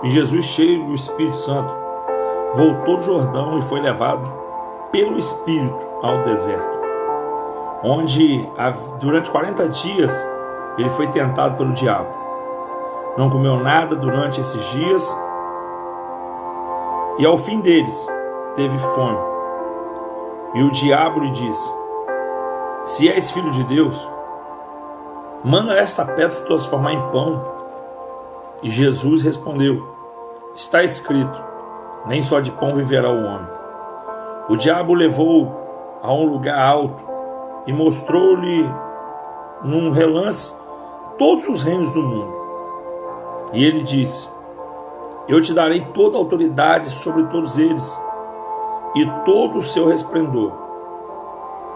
E Jesus, cheio do Espírito Santo, voltou do Jordão e foi levado pelo Espírito ao deserto, onde durante 40 dias ele foi tentado pelo diabo. Não comeu nada durante esses dias e ao fim deles teve fome. E o diabo lhe disse: se és filho de Deus, manda esta pedra se transformar em pão. E Jesus respondeu: está escrito, nem só de pão viverá o homem. O diabo o levou a um lugar alto e mostrou-lhe num relance todos os reinos do mundo. E ele disse: eu te darei toda a autoridade sobre todos eles e todo o seu resplendor,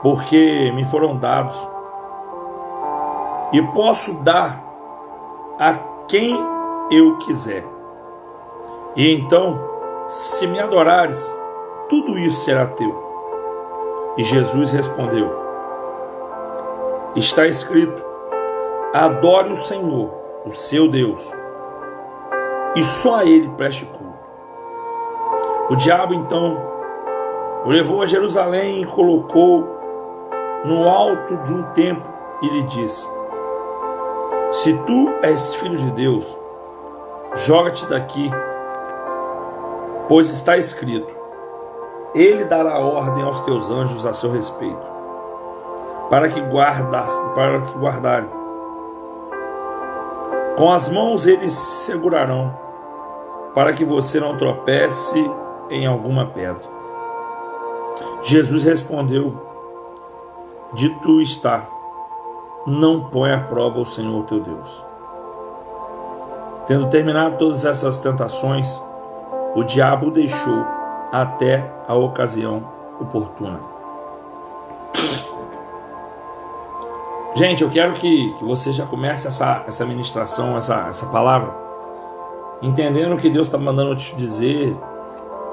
porque me foram dados, e posso dar a quem eu quiser. E então, se me adorares, tudo isso será teu. E Jesus respondeu: está escrito, adore o Senhor, o seu Deus, e só a ele preste culto. O diabo então o levou a Jerusalém e colocou no alto de um templo e lhe disse: se tu és filho de Deus, joga-te daqui, pois está escrito, ele dará ordem aos teus anjos a seu respeito, para que guardarem. Com as mãos eles segurarão, para que você não tropece em alguma pedra. Jesus respondeu: dito está, não põe à prova o Senhor teu Deus. Tendo terminado todas essas tentações, o diabo o deixou até a ocasião oportuna. Gente, eu quero que você já comece essa ministração, essa palavra, entendendo o que Deus está mandando te dizer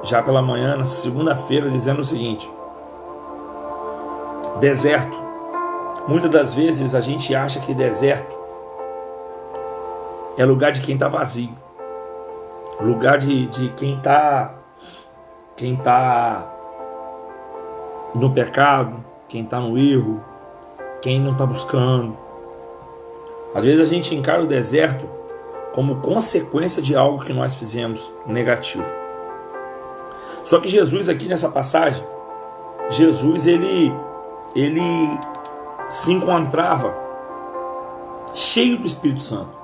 já pela manhã, nessa segunda-feira, dizendo o seguinte: deserto. Muitas das vezes a gente acha que deserto é lugar de quem está vazio, lugar de quem está no pecado, quem está no erro, quem não está buscando. Às vezes a gente encara o deserto como consequência de algo que nós fizemos negativo. Só que Jesus aqui nessa passagem, Jesus ele se encontrava cheio do Espírito Santo.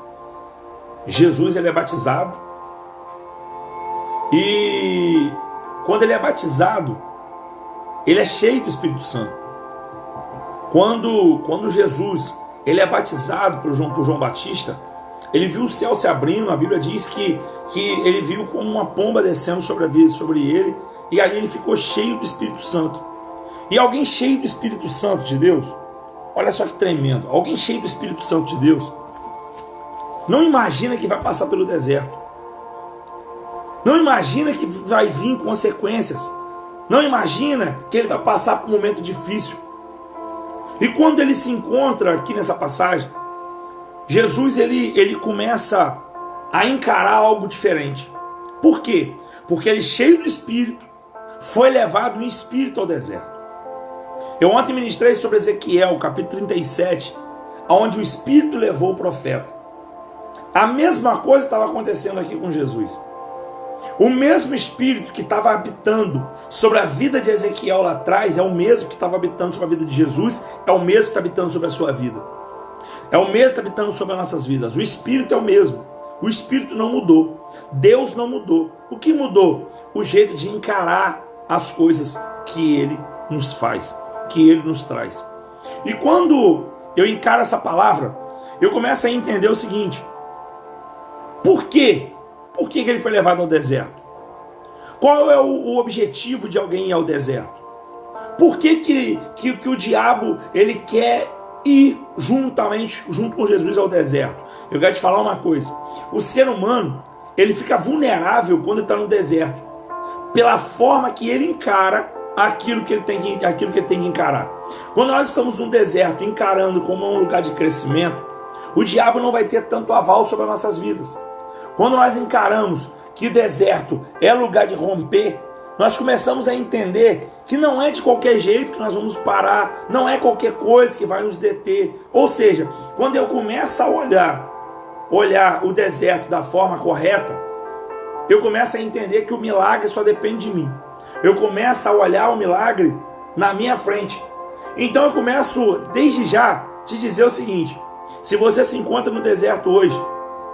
Jesus ele é batizado e quando ele é batizado, ele é cheio do Espírito Santo. Quando Jesus ele é batizado por João Batista, ele viu o céu se abrindo. A Bíblia diz que ele viu como uma pomba descendo sobre ele, e ali ele ficou cheio do Espírito Santo. E alguém cheio do Espírito Santo de Deus, olha só que tremendo, alguém cheio do Espírito Santo de Deus não imagina que vai passar pelo deserto, não imagina que vai vir consequências, não imagina que ele vai passar por um momento difícil. E quando ele se encontra aqui nessa passagem, Jesus ele começa a encarar algo diferente. Por quê? Porque ele, cheio do Espírito, foi levado em espírito ao deserto. Eu ontem ministrei sobre Ezequiel, capítulo 37, onde o Espírito levou o profeta. A mesma coisa estava acontecendo aqui com Jesus. O mesmo Espírito que estava habitando sobre a vida de Ezequiel lá atrás é o mesmo que estava habitando sobre a vida de Jesus, é o mesmo que está habitando sobre a sua vida. É o mesmo que está habitando sobre as nossas vidas. O Espírito é o mesmo. O Espírito não mudou. Deus não mudou. O que mudou? O jeito de encarar as coisas que Ele nos faz, que Ele nos traz. E quando eu encaro essa palavra, eu começo a entender o seguinte: por quê? Por que ele foi levado ao deserto? Qual é o objetivo de alguém ir ao deserto? Por que o diabo ele quer ir junto com Jesus ao deserto? Eu quero te falar uma coisa: o ser humano ele fica vulnerável quando está no deserto, pela forma que ele encara aquilo que ele tem que encarar. Quando nós estamos no deserto encarando como um lugar de crescimento, o diabo não vai ter tanto aval sobre as nossas vidas. Quando nós encaramos que o deserto é lugar de romper, nós começamos a entender que não é de qualquer jeito que nós vamos parar, não é qualquer coisa que vai nos deter. Ou seja, quando eu começo a olhar o deserto da forma correta, eu começo a entender que o milagre só depende de mim. Eu começo a olhar o milagre na minha frente. Então eu começo, desde já, te dizer o seguinte: se você se encontra no deserto hoje,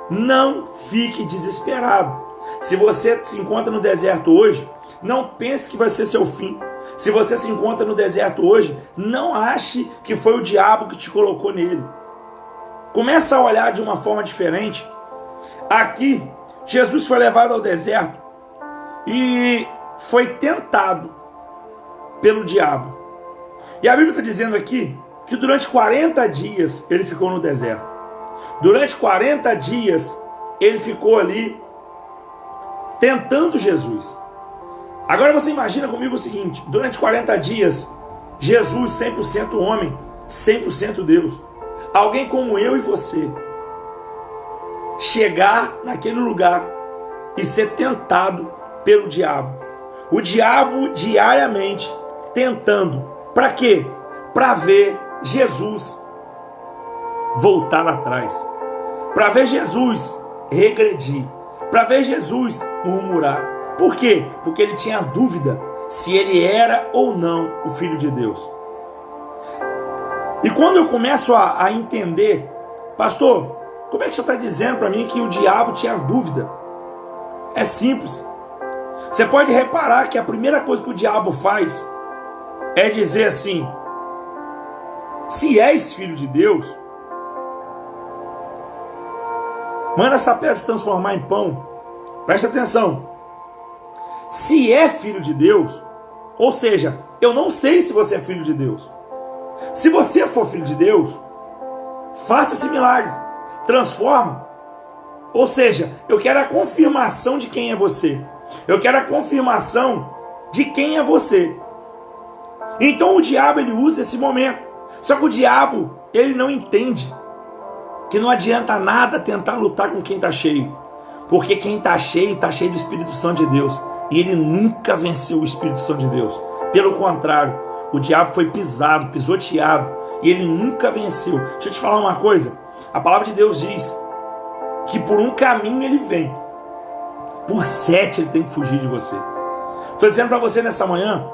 não fique desesperado. Se você se encontra no deserto hoje, não pense que vai ser seu fim. Se você se encontra no deserto hoje, não ache que foi o diabo que te colocou nele. Começa a olhar de uma forma diferente. Aqui, Jesus foi levado ao deserto e foi tentado pelo diabo. E a Bíblia está dizendo aqui que durante 40 dias ele ficou no deserto. Durante 40 dias ele ficou ali tentando Jesus. Agora você imagina comigo o seguinte: durante 40 dias, Jesus, 100% homem, 100% Deus, alguém como eu e você, chegar naquele lugar e ser tentado pelo diabo. O diabo diariamente tentando. Para quê? Para ver Jesus voltar atrás. Para ver Jesus regredir. Para ver Jesus murmurar. Por quê? Porque ele tinha dúvida se ele era ou não o Filho de Deus. E quando eu começo a entender, pastor, como é que o senhor está dizendo para mim que o diabo tinha dúvida? É simples. Você pode reparar que a primeira coisa que o diabo faz é dizer assim: se és filho de Deus, manda essa pedra se transformar em pão. Presta atenção. Se é filho de Deus, ou seja, eu não sei se você é filho de Deus. Se você for filho de Deus, faça esse milagre. Transforma. Ou seja, eu quero a confirmação de quem é você. Eu quero a confirmação de quem é você. Então o diabo, ele usa esse momento. Só que o diabo, ele não entende que não adianta nada tentar lutar com quem está cheio. Porque quem está cheio do Espírito Santo de Deus. E ele nunca venceu o Espírito Santo de Deus. Pelo contrário, o diabo foi pisado, pisoteado. E ele nunca venceu. Deixa eu te falar uma coisa. A palavra de Deus diz que por um caminho ele vem, por 7 ele tem que fugir de você. Estou dizendo para você nessa manhã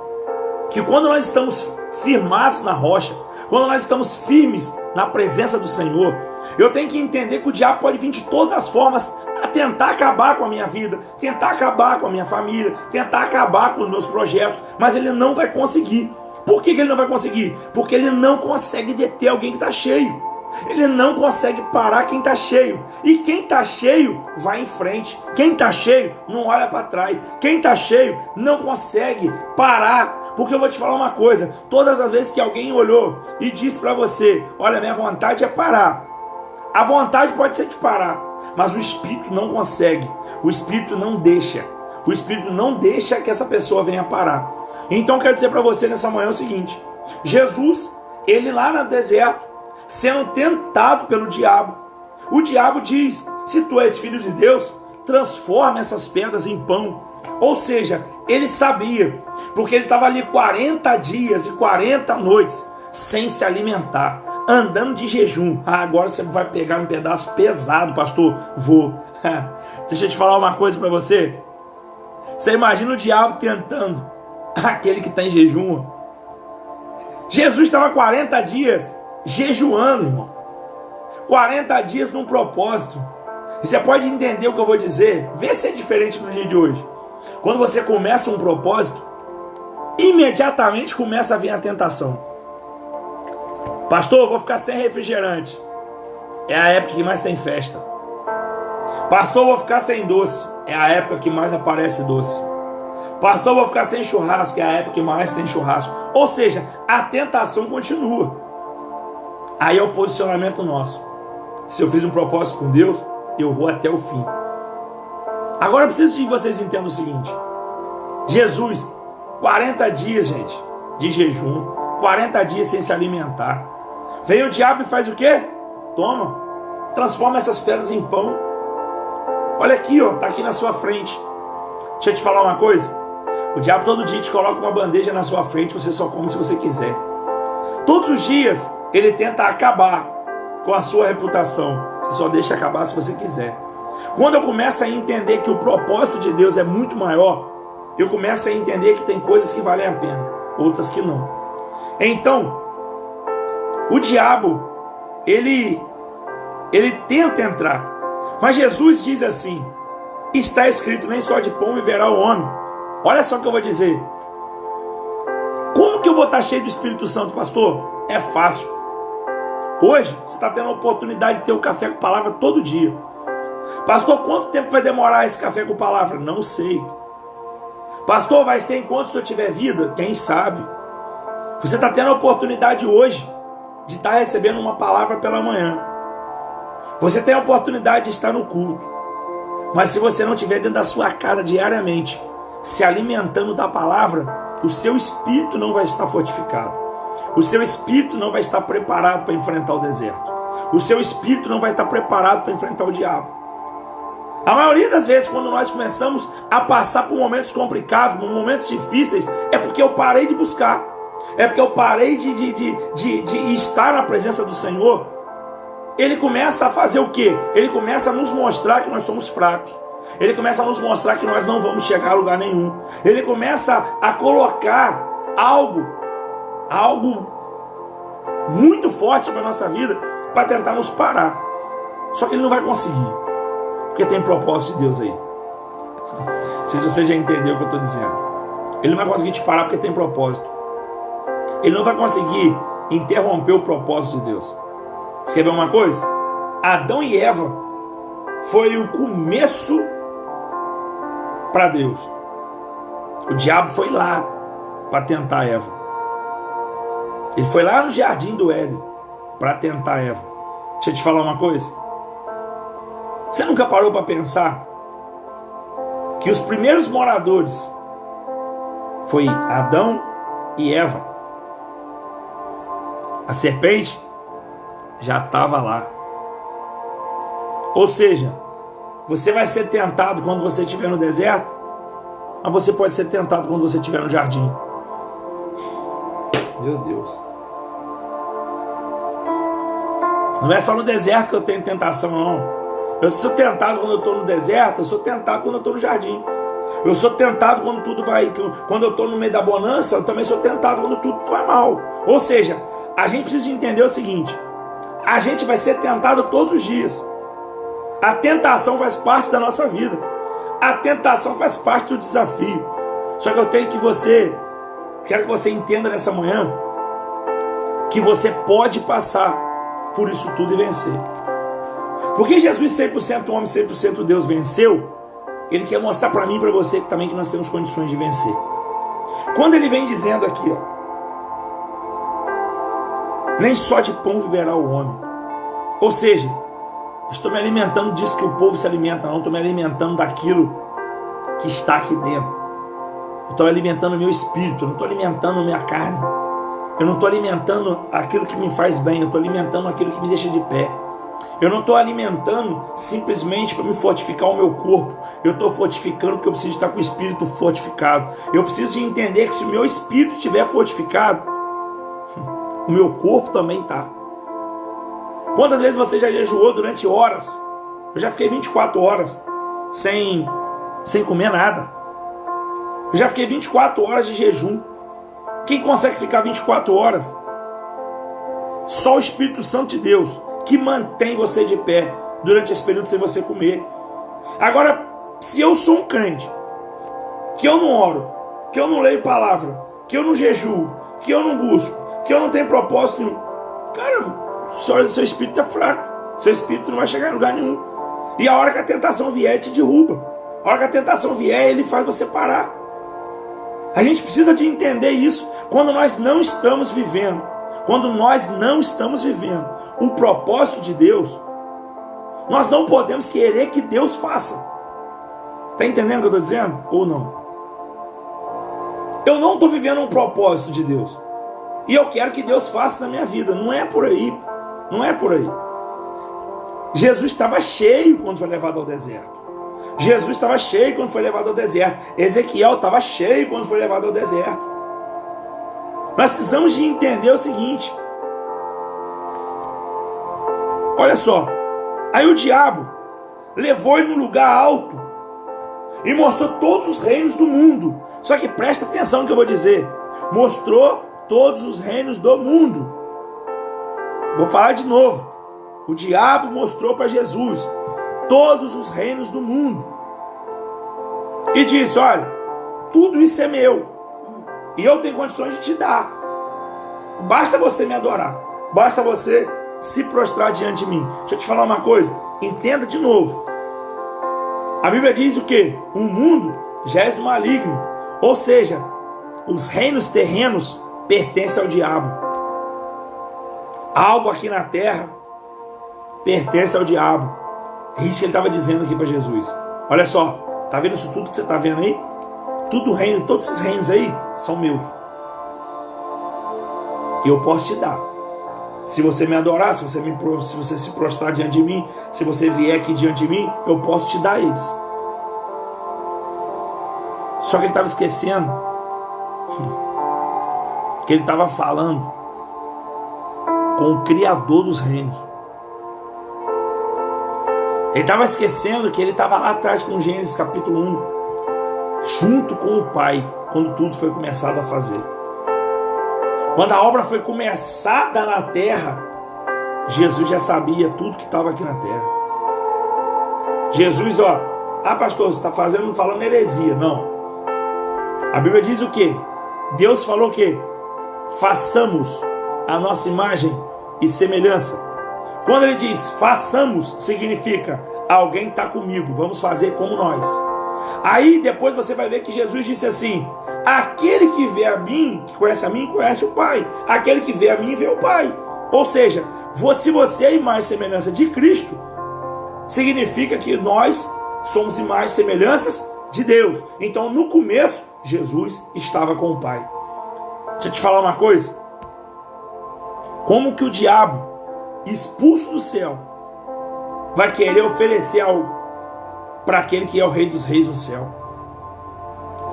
que quando nós estamos firmados na rocha, quando nós estamos firmes na presença do Senhor, eu tenho que entender que o diabo pode vir de todas as formas a tentar acabar com a minha vida, tentar acabar com a minha família, tentar acabar com os meus projetos, mas ele não vai conseguir. Por que ele não vai conseguir? Porque ele não consegue deter alguém que está cheio. Ele não consegue parar quem está cheio. E quem está cheio vai em frente. Quem está cheio não olha para trás. Quem está cheio não consegue parar. Porque eu vou te falar uma coisa: todas as vezes que alguém olhou e disse para você: olha, minha vontade é parar, a vontade pode ser de parar, mas o Espírito não consegue. O Espírito não deixa. O Espírito não deixa que essa pessoa venha parar. Então eu quero dizer para você nessa manhã o seguinte: Jesus, ele lá no deserto, sendo tentado pelo diabo, o diabo diz: se tu és filho de Deus, transforma essas pedras em pão. Ou seja, ele sabia, porque ele estava ali 40 dias e 40 noites sem se alimentar, andando de jejum. Agora você vai pegar um pedaço pesado, pastor. Vou. Deixa eu te falar uma coisa para você. Você imagina o diabo tentando aquele que está em jejum. Jesus estava 40 dias jejuando, irmão. 40 dias num propósito. E você pode entender o que eu vou dizer. Vê se é diferente no dia de hoje. Quando você começa um propósito, imediatamente começa a vir a tentação. Pastor, eu vou ficar sem refrigerante. É a época que mais tem festa. Pastor, eu vou ficar sem doce. É a época que mais aparece doce. Pastor, eu vou ficar sem churrasco. É a época que mais tem churrasco. Ou seja, a tentação continua. Aí é o posicionamento nosso. Se eu fiz um propósito com Deus, eu vou até o fim. Agora eu preciso que vocês entendam o seguinte: Jesus, 40 dias, gente, de jejum, 40 dias sem se alimentar. Vem o diabo e faz o quê? Toma, transforma essas pedras em pão. Olha aqui, ó, tá aqui na sua frente. Deixa eu te falar uma coisa. O diabo todo dia te coloca uma bandeja na sua frente, você só come se você quiser. Todos os dias ele tenta acabar com a sua reputação. Você só deixa acabar se você quiser. Quando eu começo a entender que o propósito de Deus é muito maior, eu começo a entender que tem coisas que valem a pena, outras que não. Então, o diabo, ele tenta entrar. Mas Jesus diz assim: está escrito, nem só de pão viverá o homem. Olha só o que eu vou dizer. Como que eu vou estar cheio do Espírito Santo, pastor? É fácil. Hoje, você está tendo a oportunidade de ter o café com palavra todo dia. Pastor, quanto tempo vai demorar esse café com palavra? Não sei. Pastor, vai ser enquanto o senhor tiver vida? Quem sabe? Você está tendo a oportunidade hoje de estar recebendo uma palavra pela manhã. Você tem a oportunidade de estar no culto. Mas se você não estiver dentro da sua casa diariamente, se alimentando da palavra, o seu espírito não vai estar fortificado. O seu espírito não vai estar preparado para enfrentar o deserto. O seu espírito não vai estar preparado para enfrentar o diabo. A maioria das vezes, quando nós começamos a passar por momentos complicados, por momentos difíceis, é porque eu parei de buscar. É porque eu parei de estar na presença do Senhor. Ele começa a fazer o quê? Ele começa a nos mostrar que nós somos fracos. Ele começa a nos mostrar que nós não vamos chegar a lugar nenhum. Ele começa a colocar algo muito forte sobre a nossa vida para tentar nos parar. Só que ele não vai conseguir, porque tem propósito de Deus aí. Não sei se você já entendeu o que eu estou dizendo. Ele não vai conseguir te parar porque tem propósito. Ele não vai conseguir interromper o propósito de Deus. Você quer ver uma coisa? Adão e Eva foi o começo para Deus. O diabo foi lá para tentar Eva. Ele foi lá no jardim do Éden para tentar Eva. Deixa eu te falar uma coisa. Você nunca parou para pensar que os primeiros moradores foi Adão e Eva? A serpente já estava lá. Ou seja, você vai ser tentado quando você estiver no deserto, mas você pode ser tentado quando você estiver no jardim. Meu Deus. Não é só no deserto que eu tenho tentação, não. Eu sou tentado quando eu estou no deserto, eu sou tentado quando eu estou no jardim. Eu sou tentado quando tudo vai... Quando eu estou no meio da bonança, eu também sou tentado quando tudo vai mal. Ou seja, a gente precisa entender o seguinte: a gente vai ser tentado todos os dias. A tentação faz parte da nossa vida. A tentação faz parte do desafio. Só que eu tenho que quero que você entenda nessa manhã que você pode passar por isso tudo e vencer. Porque Jesus, 100% homem, 100% Deus, venceu. Ele quer mostrar para mim e para você também que nós temos condições de vencer. Quando ele vem dizendo aqui, ó, nem só de pão viverá o homem. Ou seja, estou me alimentando disso que o povo se alimenta, não estou me alimentando daquilo que está aqui dentro. Eu estou alimentando o meu espírito, eu não estou alimentando a minha carne. Eu não estou alimentando aquilo que me faz bem, eu estou alimentando aquilo que me deixa de pé. Eu não estou alimentando simplesmente para me fortificar o meu corpo. Eu estou fortificando porque eu preciso estar com o espírito fortificado. Eu preciso de entender que se o meu espírito estiver fortificado, o meu corpo também está. Quantas vezes você já jejuou durante horas? Eu já fiquei 24 horas sem comer nada. Eu já fiquei 24 horas de jejum. Quem consegue ficar 24 horas? Só o Espírito Santo de Deus, que mantém você de pé durante esse período sem você comer. Agora, se eu sou um crente, que eu não oro, que eu não leio palavra, que eu não jejuo, que eu não busco, que eu não tenho propósito nenhum, cara, seu espírito é fraco. Seu espírito não vai chegar em lugar nenhum. E a hora que a tentação vier, ele te derruba. A hora que a tentação vier, ele faz você parar. A gente precisa de entender isso. Quando nós não estamos vivendo o propósito de Deus, nós não podemos querer que Deus faça. Está entendendo o que eu estou dizendo? Ou não? Eu não estou vivendo um propósito de Deus. E eu quero que Deus faça na minha vida. Não é por aí. Não é por aí. Jesus estava cheio quando foi levado ao deserto. Jesus estava cheio quando foi levado ao deserto. Ezequiel estava cheio quando foi levado ao deserto. Nós precisamos de entender o seguinte. Olha só. Aí o diabo levou ele num lugar alto e mostrou todos os reinos do mundo. Só que presta atenção no que eu vou dizer. Mostrou todos os reinos do mundo. Vou falar de novo. O diabo mostrou para Jesus todos os reinos do mundo. E disse, olha, tudo isso é meu. E eu tenho condições de te dar. Basta você me adorar. Basta você se prostrar diante de mim. Deixa eu te falar uma coisa. Entenda de novo. A Bíblia diz o quê? O mundo jaz do maligno. Ou seja, os reinos terrenos pertencem ao diabo. Algo aqui na terra pertence ao diabo. É isso que ele estava dizendo aqui para Jesus. Olha só, tá vendo isso tudo que você está vendo aí? Tudo reino, todos esses reinos aí são meus. E eu posso te dar. Se você me adorar, se você se prostrar diante de mim, se você vier aqui diante de mim, eu posso te dar eles. Só que ele estava esquecendo que ele estava falando com o Criador dos reinos. Ele estava esquecendo que ele estava lá atrás com Gênesis capítulo 1, junto com o Pai, quando tudo foi começado a fazer. Quando a obra foi começada na terra, Jesus já sabia tudo que estava aqui na terra. Jesus, pastor, você está falando heresia. Não. A Bíblia diz o quê? Deus falou o quê? Façamos a nossa imagem e semelhança. Quando ele diz façamos, significa alguém está comigo, vamos fazer como nós. Aí depois você vai ver que Jesus disse assim: aquele que vê a mim, que conhece a mim, conhece o Pai. Aquele que vê a mim, vê o Pai. Ou seja, se você é a imagem e semelhança de Cristo, significa que nós somos imagens e semelhanças de Deus. Então no começo, Jesus estava com o Pai. Deixa eu te falar uma coisa. Como que o diabo, expulso do céu, vai querer oferecer algo para aquele que é o Rei dos Reis no céu?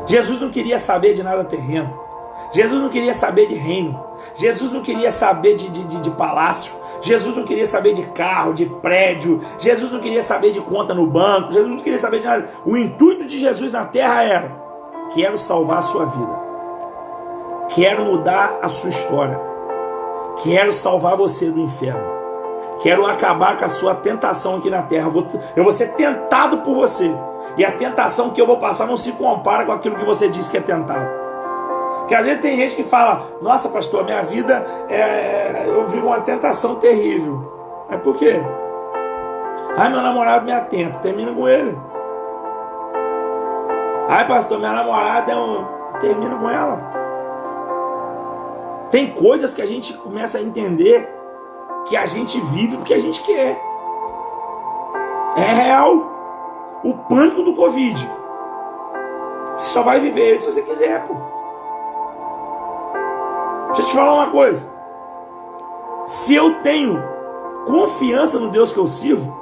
Jesus não queria saber de nada terreno. Jesus não queria saber de reino. Jesus não queria saber de palácio. Jesus não queria saber de carro, de prédio. Jesus não queria saber de conta no banco. Jesus não queria saber de nada. O intuito de Jesus na terra era: quero salvar a sua vida. Quero mudar a sua história. Quero salvar você do inferno. Quero acabar com a sua tentação aqui na terra. Eu vou ser tentado por você. E a tentação que eu vou passar não se compara com aquilo que você disse que é tentado. Porque às vezes tem gente que fala: nossa, pastor, minha vida eu vivo uma tentação terrível. É por quê? Ai, meu namorado me atenta. Termina com ele. Ai, pastor, minha namorada termina com ela. Tem coisas que a gente começa a entender que a gente vive porque a gente quer. É real. O pânico do Covid. Você só vai viver ele se você quiser, pô. Deixa eu te falar uma coisa. Se eu tenho confiança no Deus que eu sirvo,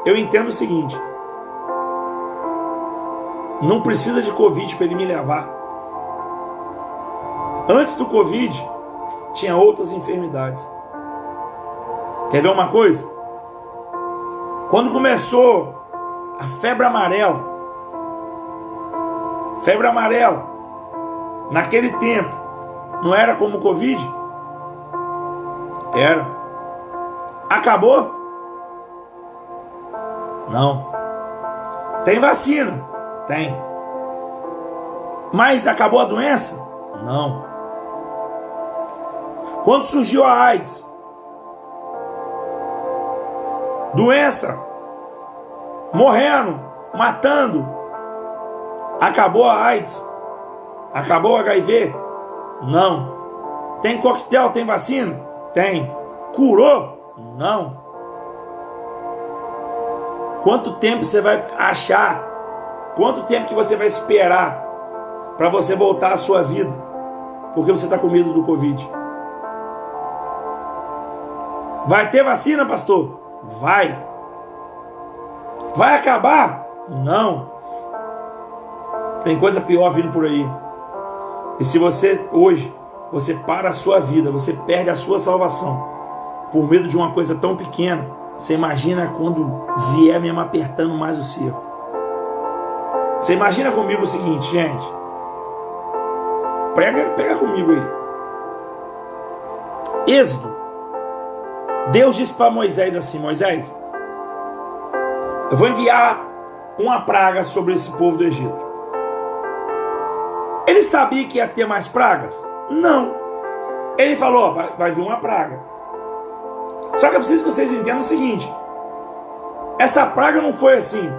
eu entendo o seguinte: não precisa de Covid para ele me levar. Antes do Covid, tinha outras enfermidades. Quer ver uma coisa? Quando começou a febre amarela, naquele tempo, não era como o Covid? Era. Acabou? Não. Tem vacina? Tem. Mas acabou a doença? Não. Quando surgiu a AIDS, doença, morrendo, matando, acabou a AIDS? Acabou o HIV? Não. Tem coquetel, tem vacina? Tem. Curou? Não. Quanto tempo você vai achar? Quanto tempo que você vai esperar para você voltar à sua vida? Porque você está com medo do Covid. Vai ter vacina, pastor? Vai. Vai acabar? Não. Tem coisa pior vindo por aí. E se você hoje, você para a sua vida, você perde a sua salvação por medo de uma coisa tão pequena, você imagina quando vier mesmo apertando mais o cerco. Você imagina comigo o seguinte, gente. Pega comigo aí. Êxodo. Deus disse para Moisés assim: Moisés, eu vou enviar uma praga sobre esse povo do Egito. Ele sabia que ia ter mais pragas? Não. Ele falou: vai vir uma praga. Só que eu preciso que vocês entendam o seguinte: essa praga não foi assim.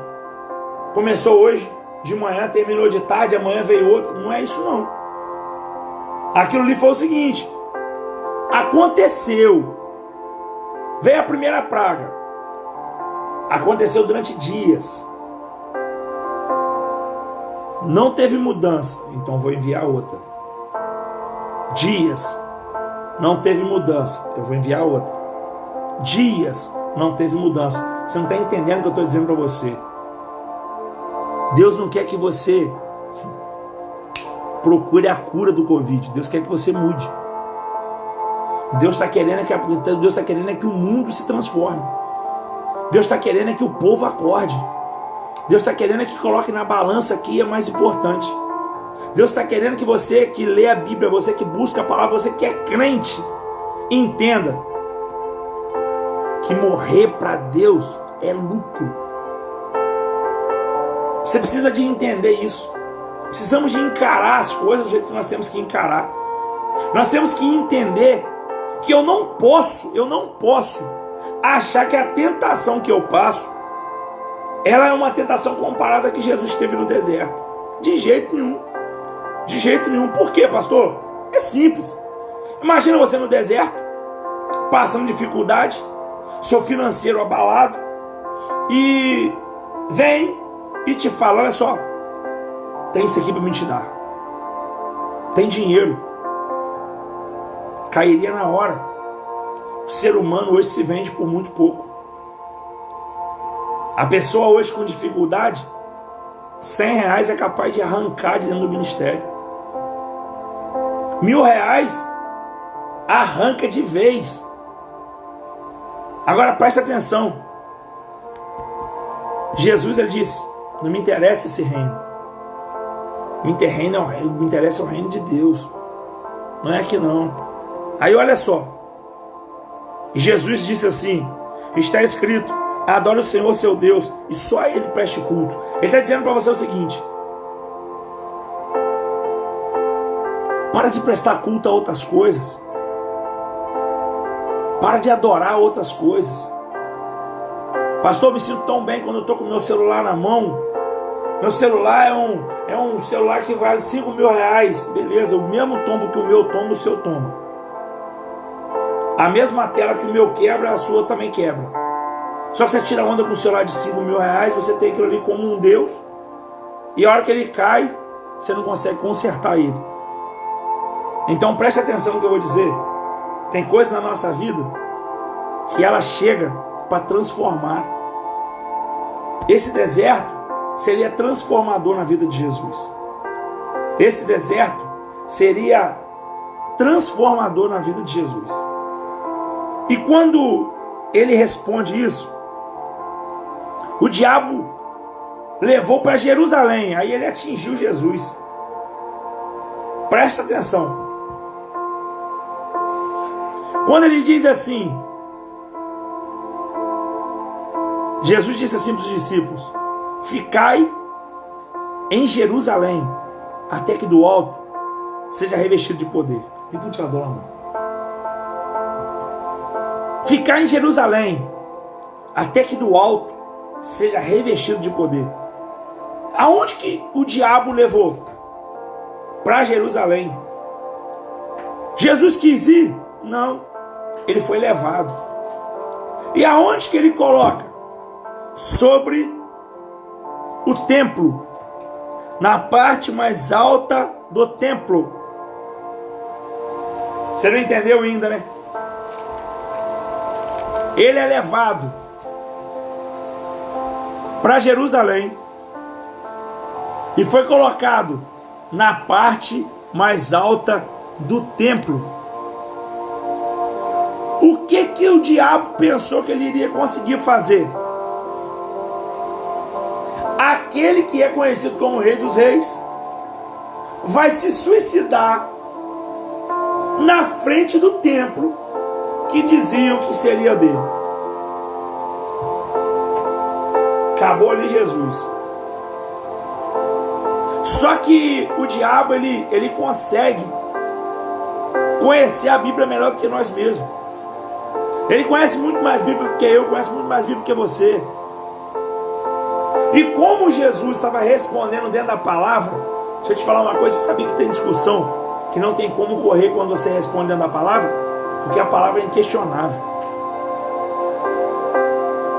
Começou hoje, de manhã, terminou de tarde, amanhã veio outra. Não é isso não. Aquilo ali foi o seguinte: aconteceu. Veio a primeira praga. Aconteceu durante dias. Não teve mudança, então vou enviar outra. Dias. Não teve mudança, eu vou enviar outra. Dias. Não teve mudança. Você não está entendendo o que eu estou dizendo para você. Deus não quer que você procure a cura do Covid. Deus quer que você mude. Deus está querendo que o mundo se transforme. Deus está querendo que o povo acorde. Deus está querendo que coloque na balança que é mais importante. Deus está querendo que você que lê a Bíblia, você que busca a palavra, você que é crente, entenda que morrer para Deus é lucro. Você precisa de entender isso. Precisamos de encarar as coisas do jeito que nós temos que encarar. Nós temos que entender que eu não posso achar que a tentação que eu passo, ela é uma tentação comparada a que Jesus teve no deserto. De jeito nenhum. De jeito nenhum. Por quê, pastor? É simples. Imagina você no deserto, passando dificuldade, seu financeiro abalado, e vem e te fala: olha só, tem isso aqui para me te dar. Tem dinheiro. Cairia na hora. O ser humano hoje se vende por muito pouco. A pessoa hoje com dificuldade, R$100 é capaz de arrancar de dentro do ministério. R$1.000 arranca de vez. Agora presta atenção. Jesus, ele disse: não me interessa esse reino. Me interessa o reino de Deus. Não é aqui não. Aí olha só. Jesus disse assim: está escrito: adore o Senhor seu Deus e só a Ele preste culto. Ele está dizendo para você o seguinte: para de prestar culto a outras coisas. Para de adorar outras coisas. Pastor, eu me sinto tão bem quando eu estou com o meu celular na mão. Meu celular é um celular que vale R$5.000. Beleza, o mesmo tombo que o meu toma, o seu toma. A mesma tela que o meu quebra, a sua também quebra. Só que você tira onda com um celular de R$5.000, você tem aquilo ali como um Deus, e a hora que ele cai, você não consegue consertar ele. Então preste atenção no que eu vou dizer. Tem coisa na nossa vida que ela chega para transformar. Esse deserto seria transformador na vida de Jesus. Esse deserto seria transformador na vida de Jesus. E quando ele responde isso, o diabo levou para Jerusalém. Aí ele atingiu Jesus. Presta atenção. Quando ele diz assim, Jesus disse assim para os discípulos: ficai em Jerusalém, até que do alto seja revestido de poder. E o ventilador lá, mano. Ficar em Jerusalém, até que do alto seja revestido de poder. Aonde que o diabo levou? Para Jerusalém. Jesus quis ir? Não. Ele foi levado. E aonde que ele coloca? Sobre o templo. Na parte mais alta do templo. Você não entendeu ainda, né? Ele é levado para Jerusalém, e foi colocado na parte mais alta do templo. O que o diabo pensou que ele iria conseguir fazer? Aquele que é conhecido como Rei dos Reis vai se suicidar na frente do templo que diziam que seria dele. Acabou ali Jesus. Só que o diabo ele consegue conhecer a Bíblia melhor do que nós mesmos. Ele conhece muito mais Bíblia do que eu, conhece muito mais Bíblia do que você. E como Jesus estava respondendo dentro da palavra, deixa eu te falar uma coisa, você sabia que tem discussão que não tem como correr quando você responde dentro da palavra? Porque a palavra é inquestionável.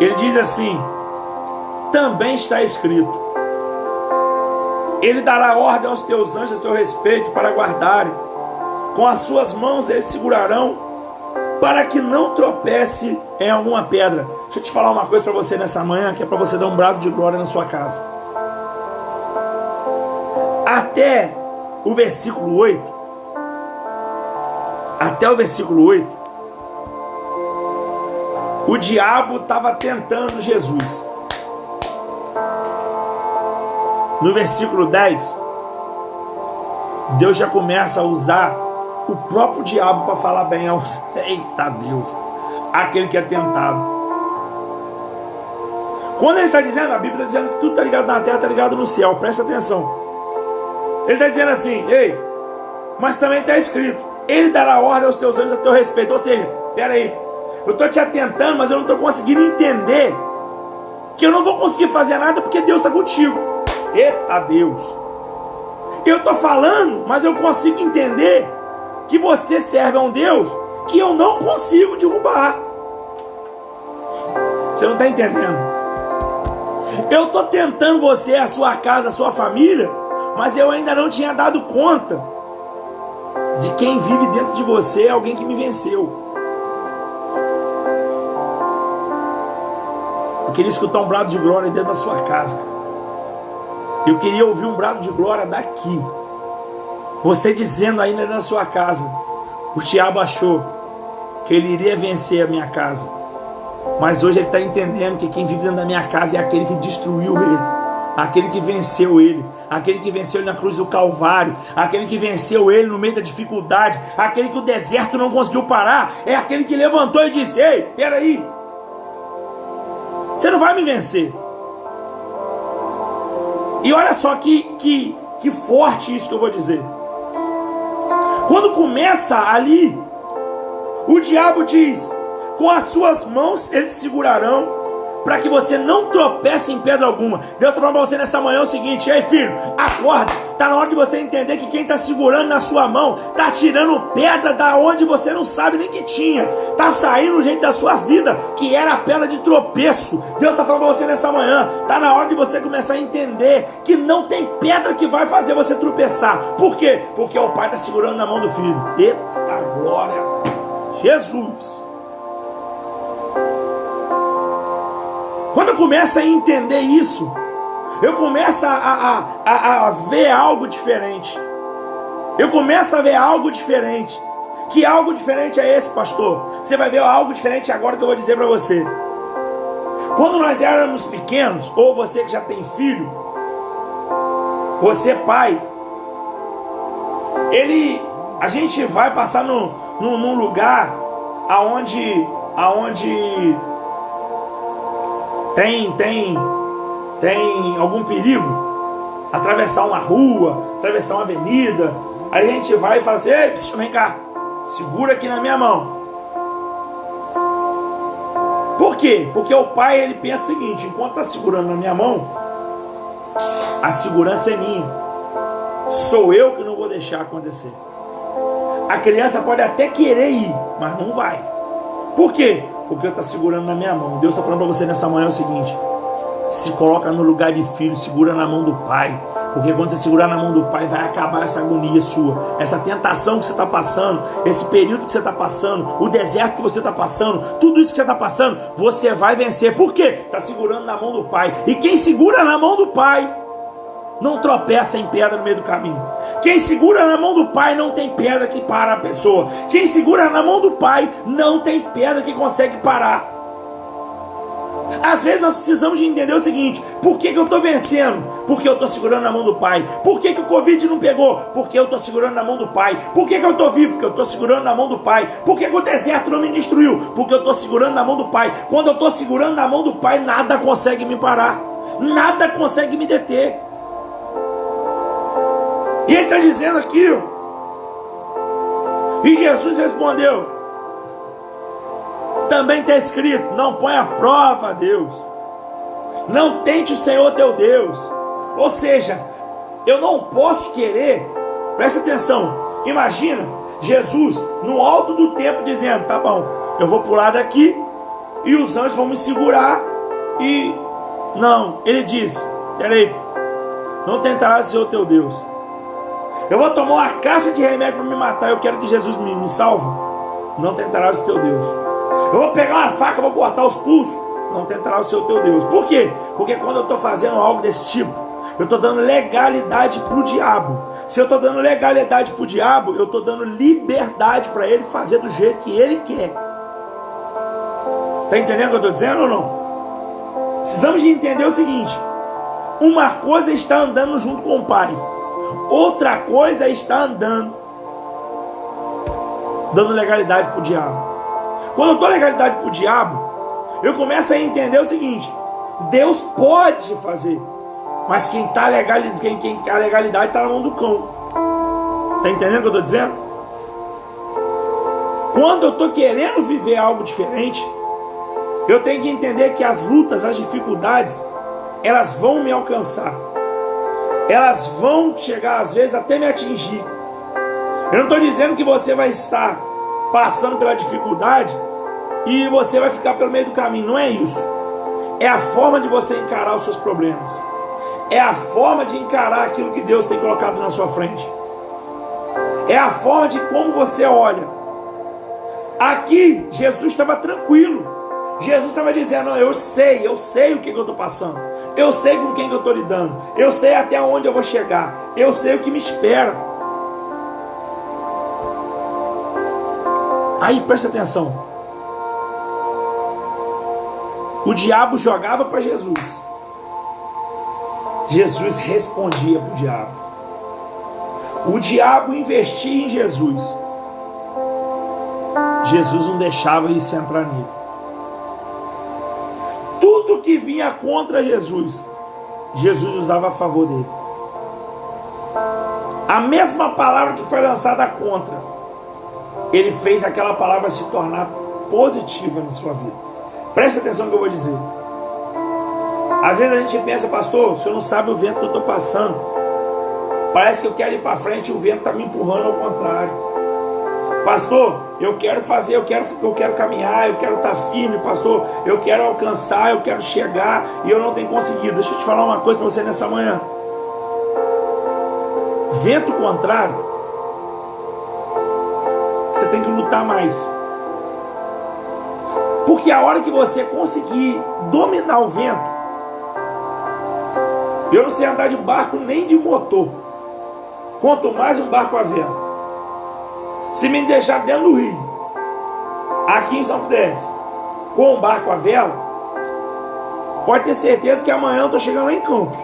Ele diz assim: também está escrito, ele dará ordem aos teus anjos a teu respeito para guardarem, com as suas mãos eles segurarão, para que não tropece em alguma pedra. Deixa eu te falar uma coisa para você nessa manhã, que é para você dar um brado de glória na sua casa. Até o versículo 8, o diabo estava tentando Jesus. No versículo 10, Deus já começa a usar o próprio diabo para falar bem aos... Eita Deus! Aquele que é tentado. Quando ele está dizendo, a Bíblia está dizendo que tudo está ligado na terra, está ligado no céu. Presta atenção. Ele está dizendo assim: ei, mas também está escrito, ele dará ordem aos teus anjos a teu respeito. Ou seja, peraí, eu estou te atentando, mas eu não estou conseguindo entender que eu não vou conseguir fazer nada porque Deus está contigo. Eita Deus! Eu estou falando, mas eu consigo entender que você serve a um Deus que eu não consigo derrubar. Você não está entendendo? Eu estou tentando você, a sua casa, a sua família, mas eu ainda não tinha dado conta de quem vive dentro de você, alguém que me venceu. Eu queria escutar um brado de glória dentro da sua casa. Eu queria ouvir um brado de glória daqui. Você dizendo ainda na sua casa: o diabo achou que ele iria vencer a minha casa, mas hoje ele está entendendo que quem vive dentro da minha casa é aquele que destruiu ele, aquele que venceu ele, aquele que venceu ele na cruz do Calvário, aquele que venceu ele no meio da dificuldade, aquele que o deserto não conseguiu parar, é aquele que levantou e disse: ei, peraí, você não vai me vencer. E olha só que forte isso que eu vou dizer. Quando começa ali, o diabo diz: com as suas mãos eles segurarão, para que você não tropece em pedra alguma. Deus está falando para você nessa manhã o seguinte: ei filho, acorda, está na hora de você entender que quem está segurando na sua mão está tirando pedra da onde você não sabe nem que tinha, está saindo do jeito da sua vida que era a pedra de tropeço. Deus está falando para você nessa manhã: está na hora de você começar a entender que não tem pedra que vai fazer você tropeçar. Por quê? Porque o pai está segurando na mão do filho. Eita glória, Jesus! Quando eu começo a entender isso, eu começo a ver algo diferente. Eu começo a ver algo diferente. Que algo diferente é esse, pastor? Você vai ver algo diferente agora que eu vou dizer para você. Quando nós éramos pequenos, ou você que já tem filho, você pai, a gente vai passar num lugar aonde tem algum perigo, atravessar uma rua, atravessar uma avenida, aí a gente vai e fala assim: ei, vem cá, segura aqui na minha mão. Por quê? Porque o pai, ele pensa o seguinte: enquanto está segurando na minha mão, a segurança é minha, sou eu que não vou deixar acontecer. A criança pode até querer ir, mas não vai. Por quê? Porque eu estou segurando na minha mão. Deus está falando para você nessa manhã o seguinte: se coloca no lugar de filho, segura na mão do pai, porque quando você segurar na mão do pai, vai acabar essa agonia sua, essa tentação que você está passando, esse período que você está passando, o deserto que você está passando, tudo isso que você está passando, você vai vencer. Por quê? Está segurando na mão do pai. E quem segura na mão do pai, não tropeça em pedra no meio do caminho. Quem segura na mão do Pai não tem pedra que para a pessoa. Quem segura na mão do Pai não tem pedra que consegue parar. Às vezes nós precisamos de entender o seguinte: por que eu estou vencendo? Porque eu estou segurando na mão do Pai. Por que o Covid não pegou? Porque eu estou segurando na mão do Pai. Por que eu estou vivo? Porque eu estou segurando na mão do Pai. Por que o deserto não me destruiu? Porque eu estou segurando na mão do Pai. Quando eu estou segurando na mão do Pai, nada consegue me parar, nada consegue me deter. E ele está dizendo aqui, e Jesus respondeu: também está escrito, não põe à prova a Deus, não tente o Senhor teu Deus. Ou seja, eu não posso querer, presta atenção, imagina Jesus no alto do templo dizendo: tá bom, eu vou pular daqui e os anjos vão me segurar. E não, ele disse: peraí, não tentarás o Senhor teu Deus. Eu vou tomar uma caixa de remédio para me matar, eu quero que Jesus me salve. Não tentarás o teu Deus. Eu vou pegar uma faca, vou cortar os pulsos. Não tentarás o seu teu Deus. Por quê? Porque quando eu estou fazendo algo desse tipo, eu estou dando legalidade para o diabo. Se eu estou dando legalidade para o diabo, eu estou dando liberdade para ele fazer do jeito que ele quer. Está entendendo o que eu estou dizendo ou não? Precisamos de entender o seguinte: uma coisa é estar andando junto com o Pai, outra coisa é estar andando dando legalidade para o diabo. Quando eu dou legalidade para o diabo, eu começo a entender o seguinte: Deus pode fazer, mas quem a legalidade está na mão do cão. Está entendendo o que eu estou dizendo? Quando eu estou querendo viver algo diferente, eu tenho que entender que as lutas, as dificuldades, elas vão me alcançar. Elas vão chegar às vezes até me atingir. Eu não estou dizendo que você vai estar passando pela dificuldade e você vai ficar pelo meio do caminho. Não é isso. É a forma de você encarar os seus problemas. É a forma de encarar aquilo que Deus tem colocado na sua frente. É a forma de como você olha. Aqui Jesus estava tranquilo. Jesus estava dizendo: não, eu sei o que eu estou passando, eu sei com quem eu estou lidando, eu sei até onde eu vou chegar, eu sei o que me espera. Aí presta atenção, o diabo jogava para Jesus, Jesus respondia para o diabo. O diabo investia em Jesus, Jesus não deixava isso entrar nele. Tudo que vinha contra Jesus, Jesus usava a favor dele. A mesma palavra que foi lançada contra, ele fez aquela palavra se tornar positiva na sua vida. Presta atenção no que eu vou dizer. Às vezes a gente pensa: pastor, o senhor não sabe o vento que eu estou passando. Parece que eu quero ir para frente e o vento está me empurrando ao contrário. Pastor, eu quero fazer, eu quero caminhar, eu quero estar firme, pastor, eu quero alcançar, eu quero chegar e eu não tenho conseguido. Deixa eu te falar uma coisa para você nessa manhã. Vento contrário, você tem que lutar mais. Porque a hora que você conseguir dominar o vento, eu não sei andar de barco nem de motor, quanto mais um barco a vela. Se me deixar dentro do rio, aqui em São Fidélis, com o barco à vela, pode ter certeza que amanhã eu estou chegando lá em Campos.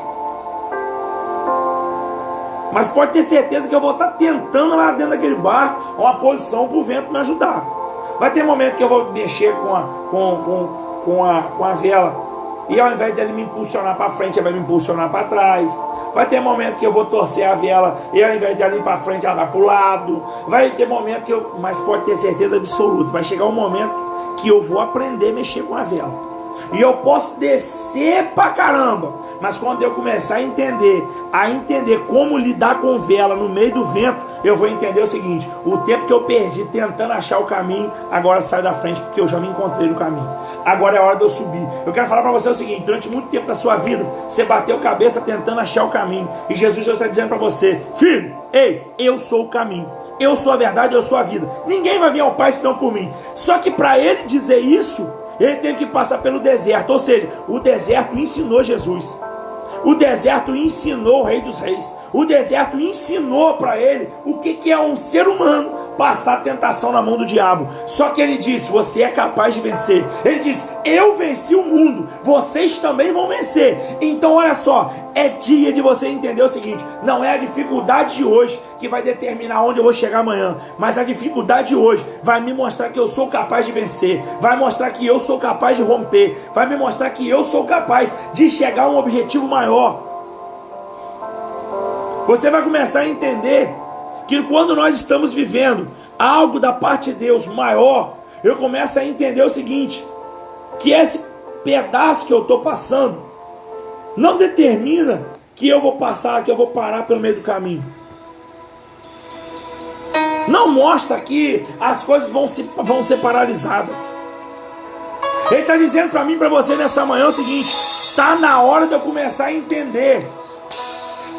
Mas pode ter certeza que eu vou estar tentando lá dentro daquele barco uma posição para o vento me ajudar. Vai ter momento que eu vou mexer com a vela e ao invés dele me impulsionar para frente, ele vai me impulsionar para trás. Vai ter momento que eu vou torcer a vela e ao invés de ela ir para frente, ela vai para o lado. Vai ter momento que eu... Mas pode ter certeza absoluta, vai chegar um momento que eu vou aprender a mexer com a vela. E eu posso descer pra caramba, mas quando eu começar a entender como lidar com vela no meio do vento, eu vou entender o seguinte: o tempo que eu perdi tentando achar o caminho, agora sai da frente, porque eu já me encontrei no caminho. Agora é hora de eu subir. Eu quero falar para você o seguinte: durante muito tempo da sua vida, você bateu cabeça tentando achar o caminho, e Jesus já está dizendo para você: filho, ei, eu sou o caminho, eu sou a verdade, eu sou a vida. Ninguém vai vir ao Pai senão por mim. Só que para ele dizer isso, ele teve que passar pelo deserto. Ou seja, o deserto ensinou Jesus. O deserto ensinou o Rei dos Reis. O deserto ensinou para ele o que é um ser humano passar tentação na mão do diabo. Só que ele disse: você é capaz de vencer. Ele disse: eu venci o mundo, vocês também vão vencer. Então olha só, é dia de você entender o seguinte: não é a dificuldade de hoje que vai determinar onde eu vou chegar amanhã, mas a dificuldade de hoje vai me mostrar que eu sou capaz de vencer, vai mostrar que eu sou capaz de romper, vai me mostrar que eu sou capaz de chegar a um objetivo maior. Você vai começar a entender que quando nós estamos vivendo algo da parte de Deus maior, eu começo a entender o seguinte: que esse pedaço que eu estou passando não determina que eu vou passar, que eu vou parar pelo meio do caminho. Não mostra que as coisas vão ser paralisadas. Ele está dizendo para mim e para você nessa manhã o seguinte: está na hora de eu começar a entender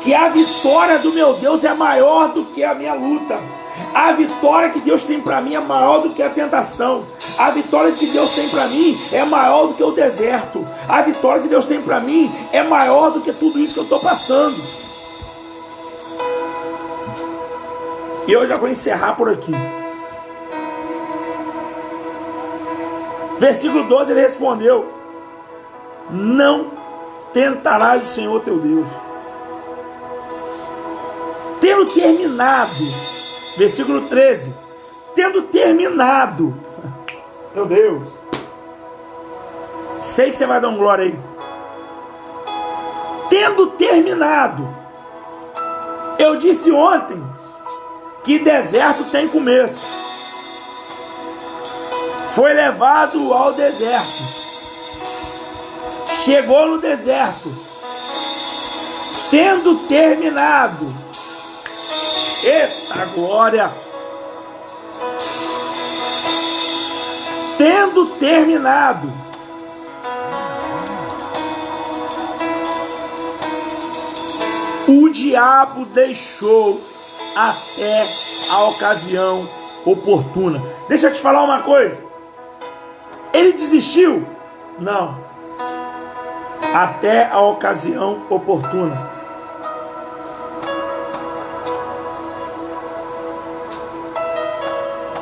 que a vitória do meu Deus é maior do que a minha luta. A vitória que Deus tem para mim é maior do que a tentação. A vitória que Deus tem para mim é maior do que o deserto. A vitória que Deus tem para mim é maior do que tudo isso que eu estou passando. E eu já vou encerrar por aqui. Versículo 12, ele respondeu: não tentarás o Senhor teu Deus. Tendo terminado, versículo 13, tendo terminado, meu Deus, sei que você vai dar um glória aí. Tendo terminado, eu disse ontem que deserto tem começo. Foi levado ao deserto, chegou no deserto, tendo terminado, eita glória, tendo terminado, o diabo deixou até a ocasião oportuna. Deixa eu te falar uma coisa. Ele desistiu? Não. Até a ocasião oportuna.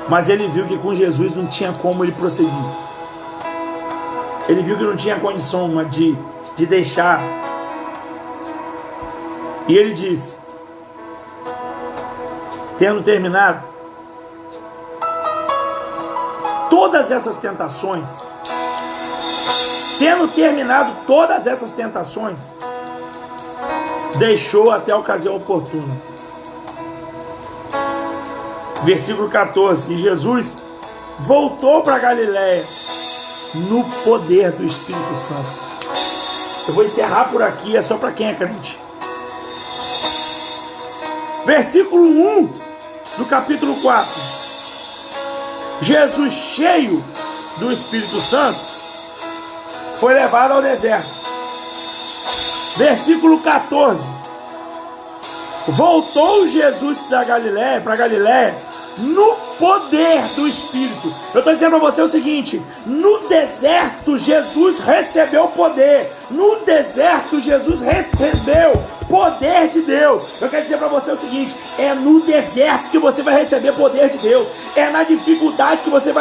Mas ele viu que com Jesus não tinha como ele prosseguir. Ele viu que não tinha condição de deixar. E ele disse, tendo terminado todas essas tentações, deixou até a ocasião oportuna. Versículo 14, e Jesus voltou para Galiléia no poder do Espírito Santo. Eu vou encerrar por aqui, é só para quem é crente. Versículo 1 do capítulo 4. Jesus, cheio do Espírito Santo, foi levado ao deserto. Versículo 14. Voltou Jesus da Galiléia, para Galiléia, no poder do Espírito. Eu estou dizendo para você o seguinte: no deserto Jesus recebeu poder. No deserto Jesus recebeu poder de Deus. Eu quero dizer para você o seguinte: é no deserto que você vai receber poder de Deus. É na dificuldade que você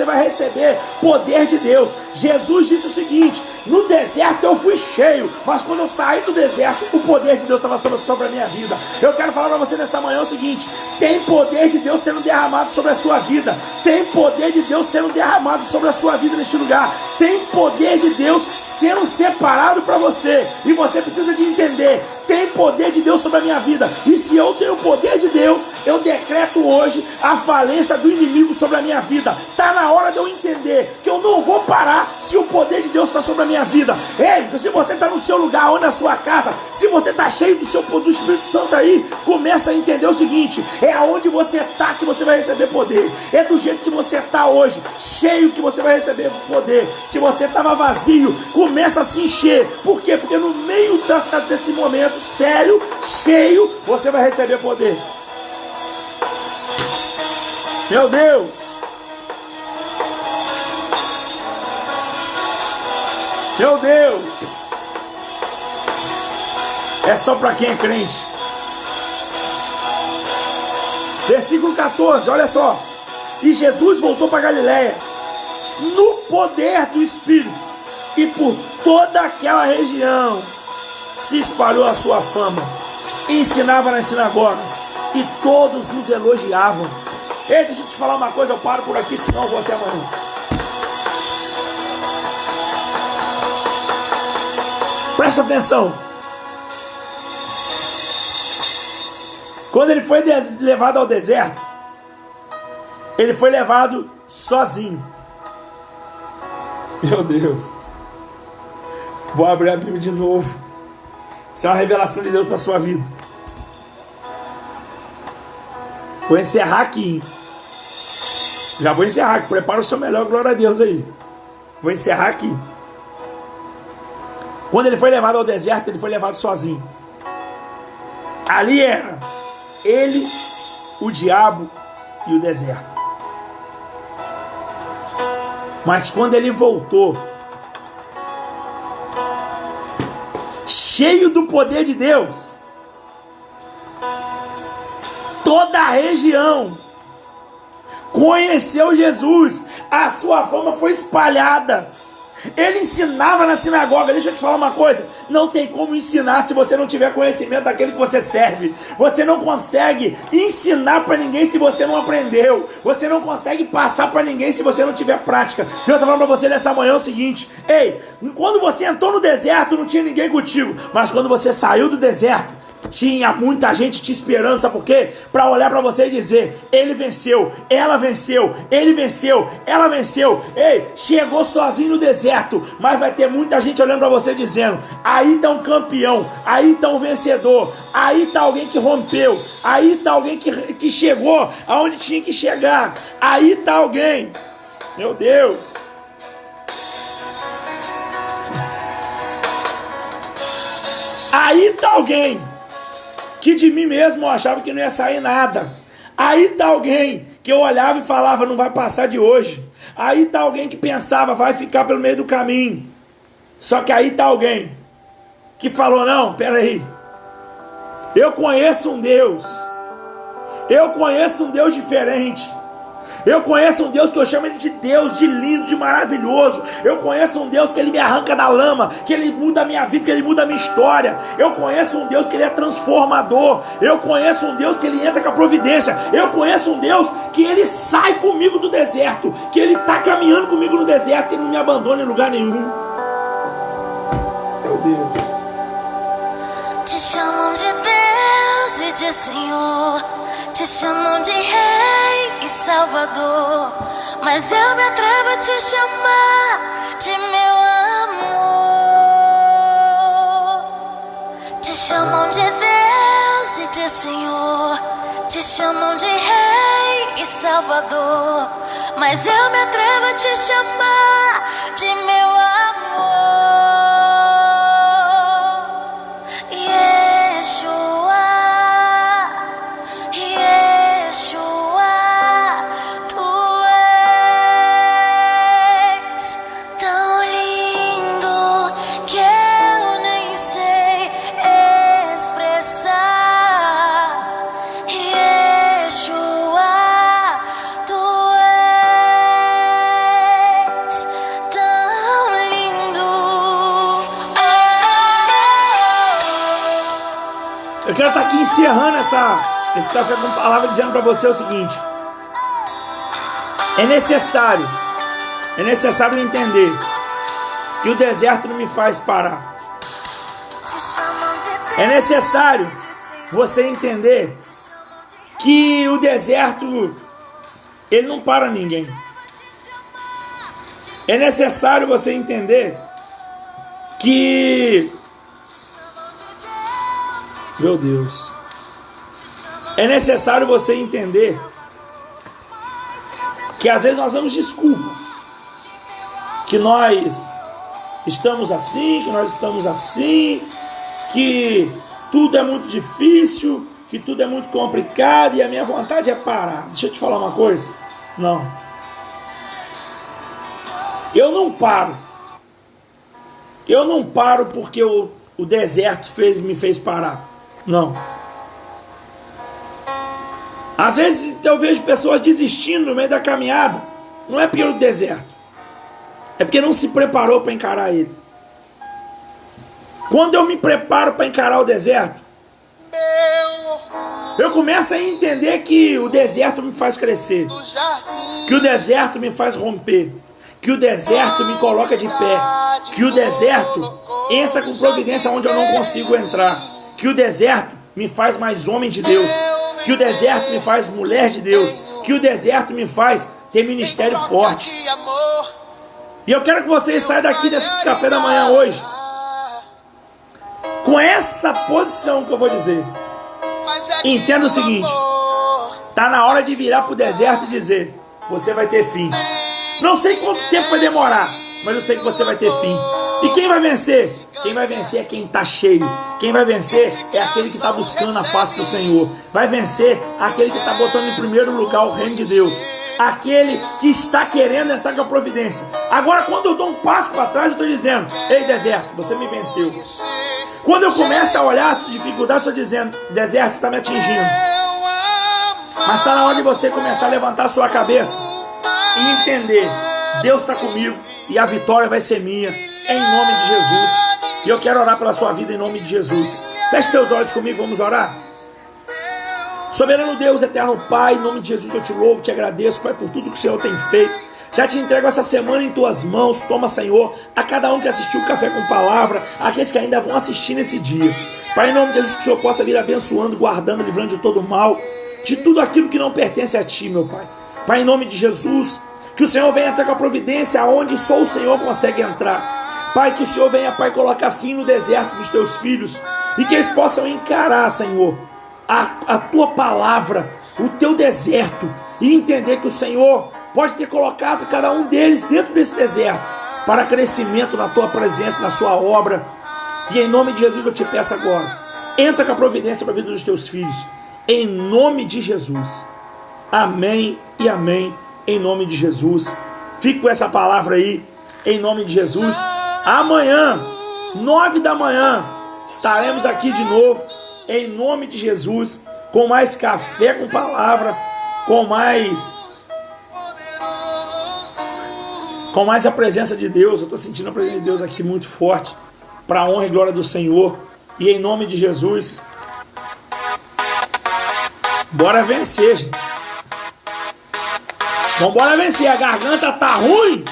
vai receber poder de Deus. Jesus disse o seguinte: no deserto eu fui cheio, mas quando eu saí do deserto, o poder de Deus estava sobre a minha vida. Eu quero falar para você nessa manhã o seguinte: tem poder de Deus sendo derramado sobre a sua vida. Tem poder de Deus sendo derramado sobre a sua vida neste lugar. Tem poder de Deus sendo separado para você. E você precisa de entender: tem poder de Deus sobre a minha vida. E se eu tenho o poder de Deus, eu decreto hoje a falência do inimigo sobre a minha vida. Está na hora de eu entender que eu não vou parar se o poder de Deus está sobre a minha vida. Ei, se você está no seu lugar ou na sua casa, se você está cheio do Espírito Santo aí, começa a entender o seguinte: é aonde você está que você vai receber poder. É do jeito que você está hoje, cheio, que você vai receber poder. Se você estava vazio, começa a se encher. Por quê? Porque no meio desse momento sério, cheio, você vai receber poder. Meu Deus! Meu Deus! É só para quem é crente. Versículo 14, olha só. E Jesus voltou para Galiléia no poder do Espírito, e por toda aquela região se espalhou a sua fama. Ensinava nas sinagogas e todos os elogiavam. Ei, deixa eu te falar uma coisa, eu paro por aqui, senão eu vou até amanhã. Presta atenção. Quando ele foi levado ao deserto, ele foi levado sozinho. Meu Deus. Vou abrir a Bíblia de novo. Isso é uma revelação de Deus para a sua vida. Vou encerrar aqui. Já vou encerrar. Prepara o seu melhor, glória a Deus aí. Vou encerrar aqui. Quando ele foi levado ao deserto, ele foi levado sozinho. Ali era ele, o diabo e o deserto. Mas quando ele voltou, cheio do poder de Deus, toda a região conheceu Jesus. A sua fama foi espalhada. Ele ensinava na sinagoga. Deixa eu te falar uma coisa: não tem como ensinar se você não tiver conhecimento daquele que você serve. Você não consegue ensinar para ninguém se você não aprendeu. Você não consegue passar para ninguém se você não tiver prática. Deus está falando para você nessa manhã o seguinte: ei, quando você entrou no deserto não tinha ninguém contigo, mas quando você saiu do deserto tinha muita gente te esperando. Sabe por quê? Para olhar para você e dizer: ele venceu, ela venceu, ele venceu, ela venceu. Ei, chegou sozinho no deserto, mas vai ter muita gente olhando para você dizendo: aí está um campeão, aí está um vencedor, aí está alguém que rompeu, aí está alguém que chegou aonde tinha que chegar, aí está alguém. Meu Deus. Aí está alguém que de mim mesmo eu achava que não ia sair nada. Aí tá alguém que eu olhava e falava: não vai passar de hoje. Aí tá alguém que pensava: vai ficar pelo meio do caminho. Só que aí tá alguém que falou: não, peraí, eu conheço um Deus. Eu conheço um Deus diferente. Eu conheço um Deus que eu chamo ele de Deus, de lindo, de maravilhoso. Eu conheço um Deus que ele me arranca da lama, que ele muda a minha vida, que ele muda a minha história. Eu conheço um Deus que ele é transformador. Eu conheço um Deus que ele entra com a providência. Eu conheço um Deus que ele sai comigo do deserto, que ele está caminhando comigo no deserto e não me abandona em lugar nenhum. Meu Deus. Te chamam de Deus e de Senhor, te chamam de Rei e Salvador, mas eu me atrevo a te chamar de meu amor. Te chamam de Deus e de Senhor, te chamam de Rei e Salvador, mas eu me atrevo a te chamar de meu amor. Eu quero estar aqui encerrando esse café com palavra, dizendo para você o seguinte: é necessário entender que o deserto não me faz parar. É necessário você entender que o deserto, ele não para ninguém. É necessário você entender que, meu Deus, é necessário você entender que às vezes nós damos desculpa, que nós estamos assim, que tudo é muito difícil, que tudo é muito complicado e a minha vontade é parar. Deixa eu te falar uma coisa. Não. Eu não paro. Eu não paro porque o o deserto me fez parar. Não. Às vezes eu vejo pessoas desistindo no meio da caminhada. Não é pelo deserto. É porque não se preparou para encarar ele. Quando eu me preparo para encarar o deserto, eu começo a entender que o deserto me faz crescer. Que o deserto me faz romper. Que o deserto me coloca de pé. Que o deserto entra com providência onde eu não consigo entrar. Que o deserto me faz mais homem de Deus. Que o deserto me faz mulher de Deus. Que o deserto me faz ter ministério forte. E eu quero que vocês saiam daqui desse café da manhã hoje com essa posição que eu vou dizer. Entenda o seguinte: tá na hora de virar pro deserto e dizer: você vai ter fim. Não sei quanto tempo vai demorar, mas eu sei que você vai ter fim. E quem vai vencer? Quem vai vencer é quem está cheio. Quem vai vencer é aquele que está buscando a face do Senhor. Vai vencer aquele que está botando em primeiro lugar o reino de Deus. Aquele que está querendo entrar com a providência. Agora, quando eu dou um passo para trás, eu estou dizendo: ei, deserto, você me venceu. Quando eu começo a olhar as dificuldades, eu estou dizendo: deserto, você está me atingindo. Mas está na hora de você começar a levantar a sua cabeça e entender: Deus está comigo e a vitória vai ser minha, em nome de Jesus. E eu quero orar pela sua vida em nome de Jesus. Feche teus olhos comigo, vamos orar. Soberano Deus, eterno Pai, em nome de Jesus eu te louvo, te agradeço, Pai, por tudo que o Senhor tem feito. Já te entrego essa semana em tuas mãos. Toma, Senhor, a cada um que assistiu o Café com Palavra, aqueles que ainda vão assistir nesse dia. Pai, em nome de Jesus, que o Senhor possa vir abençoando, guardando, livrando de todo mal, de tudo aquilo que não pertence a Ti, meu Pai. Pai, em nome de Jesus, que o Senhor venha entrar com a providência aonde só o Senhor consegue entrar. Pai, que o Senhor venha, Pai, colocar fim no deserto dos Teus filhos e que eles possam encarar, Senhor, a Tua palavra, o Teu deserto, e entender que o Senhor pode ter colocado cada um deles dentro desse deserto para crescimento na Tua presença, na Sua obra. E em nome de Jesus eu te peço agora, entra com a providência para a vida dos Teus filhos, em nome de Jesus. Amém e amém, em nome de Jesus. Fique com essa palavra aí, em nome de Jesus. Amanhã, 9 da manhã, estaremos aqui de novo, em nome de Jesus, com mais Café com Palavra, com mais a presença de Deus. Eu estou sentindo a presença de Deus aqui muito forte, para a honra e glória do Senhor. E em nome de Jesus, bora vencer, gente. Vamos embora vencer. A garganta tá ruim,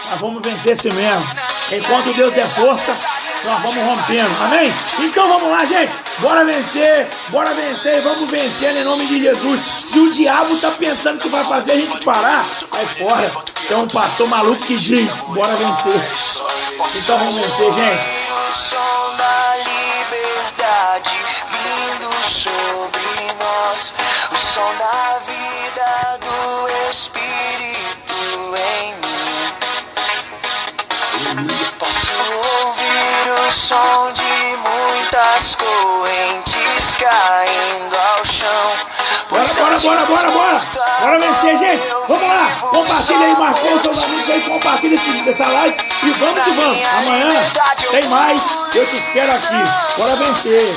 mas vamos vencer assim mesmo. Enquanto Deus der força, nós vamos rompendo. Amém? Então vamos lá, gente. Bora vencer e vamos vencer em nome de Jesus. Se o diabo tá pensando que vai fazer a gente parar, sai fora. Tem um pastor maluco que diz: bora vencer. Então vamos vencer, gente. O som da liberdade vindo sobre nós, o som da vida do Espírito em mim. Posso ouvir o som de muitas correntes caindo ao chão. Bora vencer, gente. Vamos lá. Compartilha aí, marcou os seus amigos aí, compartilha essa live e vamos que vamos. Amanhã tem mais. Eu te espero aqui. Bora vencer.